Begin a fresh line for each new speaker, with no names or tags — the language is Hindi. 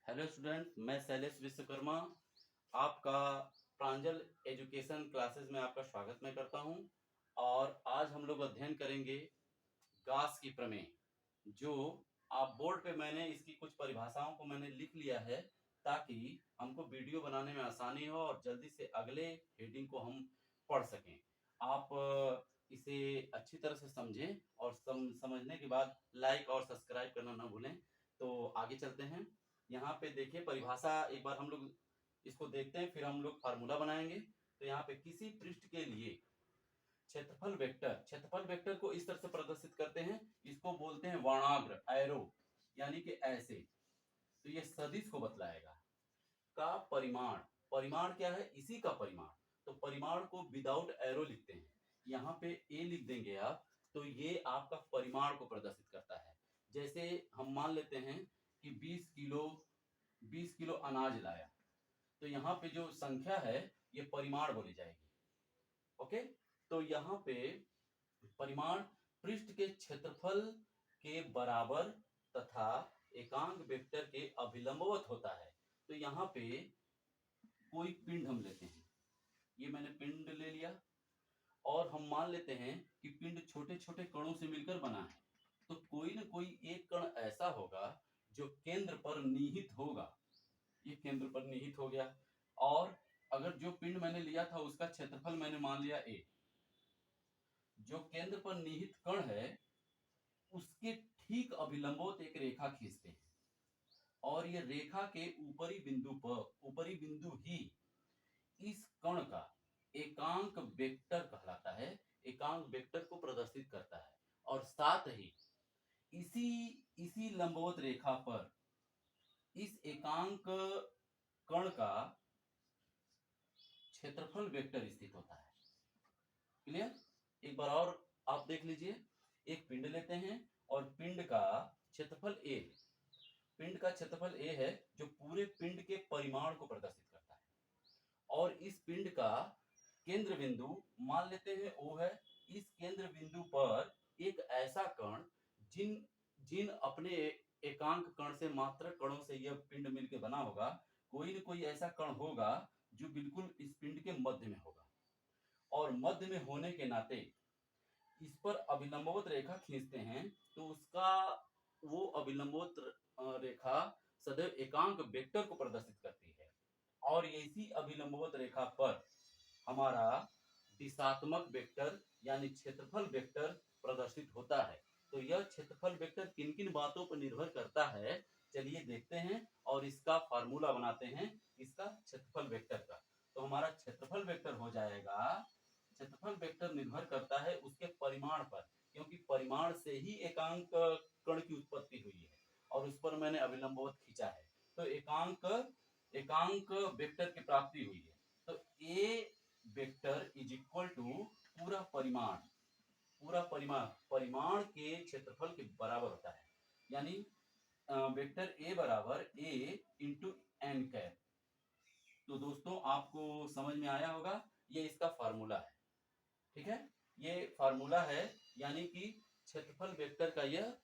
हेलो स्टूडेंट, मैं शैलेश विश्वकर्मा आपका प्रांजल एजुकेशन क्लासेस में आपका स्वागत मैं करता हूं। और आज हम लोग अध्ययन करेंगे गास की प्रमेय, जो आप बोर्ड पे मैंने इसकी कुछ परिभाषाओं को मैंने लिख लिया है ताकि हमको वीडियो बनाने में आसानी हो और जल्दी से अगले हेडिंग को हम पढ़ सकें। आप इसे अच्छी तरह से समझें और समझने के बाद लाइक और सब्सक्राइब करना ना भूलें। तो आगे चलते हैं। यहाँ पे देखिए परिभाषा, एक बार हम लोग इसको देखते हैं, फिर हम लोग फार्मूला बनाएंगे। तो यहाँ पे किसी पृष्ठ के लिए क्षेत्रफल वेक्टर को इस तरह से प्रदर्शित करते हैं, इसको बोलते हैं वर्णाग्र, एरो, यानी कि ऐसे। तो ये सदिश को बतलाएगा। का परिमाण, परिमाण क्या है? इसी का परिमाण। तो परिमाण को विदाउट एरो लिखते हैं, यहाँ पे ए लिख देंगे आप, तो ये आपका परिमाण को प्रदर्शित करता है। जैसे हम मान लेते हैं कि 20 किलो अनाज लाया, तो यहाँ पे जो संख्या है ये परिमाण बोली जाएगी। ओके, तो यहाँ पे परिमाण पृष्ठ के क्षेत्रफल के बराबर तथा एकांक वेक्टर के अभिलंबवत होता है। तो यहाँ पे कोई पिंड हम लेते हैं, ये मैंने पिंड ले लिया, और हम मान लेते हैं कि पिंड छोटे छोटे कणों से मिलकर बना है। तो कोई ना कोई एक कण ऐसा होगा जो केंद्र पर निहित होगा, ये केंद्र पर निहित हो गया। और अगर जो पिंड मैंने लिया था उसका क्षेत्रफल मैंने मान लिया ए, जो केंद्र पर निहित कण है उसके ठीक अभिलंबवत एक रेखा खींचते हैं, और ये रेखा के ऊपरी बिंदु ही इस कण का एकांक वेक्टर कहलाता है, एकांक वेक्टर को प्रदर्शित करता है। और साथ ही इसी इसी लंबवत रेखा पर इस एकांक कण का क्षेत्रफल वेक्टर स्थित होता है। क्लियर? एक बार और आप देख लीजिए, एक पिंड लेते हैं और पिंड का क्षेत्रफल ए, पिंड का क्षेत्रफल ए है जो पूरे पिंड के परिमाण को प्रदर्शित करता है। और इस पिंड का केंद्र बिंदु मान लेते हैं ओ है। इस केंद्र बिंदु पर एक ऐसा कण, जिन जिन अपने एकांक कण से मात्र कणों से यह पिंड मिलकर बना होगा, कोई न कोई ऐसा कण होगा जो बिल्कुल इस पिंड के मध्य में होगा। और मध्य में होने के नाते इस पर अभिलंबवत रेखा खींचते हैं, तो उसका वो अभिलंबवत रेखा सदैव एकांक वेक्टर को प्रदर्शित करती है। और इसी अभिलंबवत रेखा पर हमारा दिशात्मक वेक्टर यानी क्षेत्रफल वेक्टर प्रदर्शित होता है। तो यह क्षेत्रफल वेक्टर किन किन बातों पर निर्भर करता है, चलिए देखते हैं और इसका फार्मूला बनाते हैं, इसका क्षेत्रफल वेक्टर का। तो हमारा क्षेत्रफल वेक्टर हो जाएगा, क्षेत्रफल वेक्टर निर्भर करता है उसके परिमाण पर, क्योंकि परिमाण से ही एकांक कण की उत्पत्ति हुई है और उस पर मैंने अभिलंबवत खींचा है। तो एकांक वेक्टर की प्राप्ति हुई है। तो ए वेक्टर इज इक्वल टू पूरा परिमाण, परिमाण के क्षेत्रफल के बराबर होता है। यानी वेक्टर ए बराबर ए इंटू एन कैप। तो दोस्तों आपको समझ में आया होगा, ये इसका फार्मूला है। ठीक है, ये फार्मूला है, यानी कि क्षेत्रफल वेक्टर का यह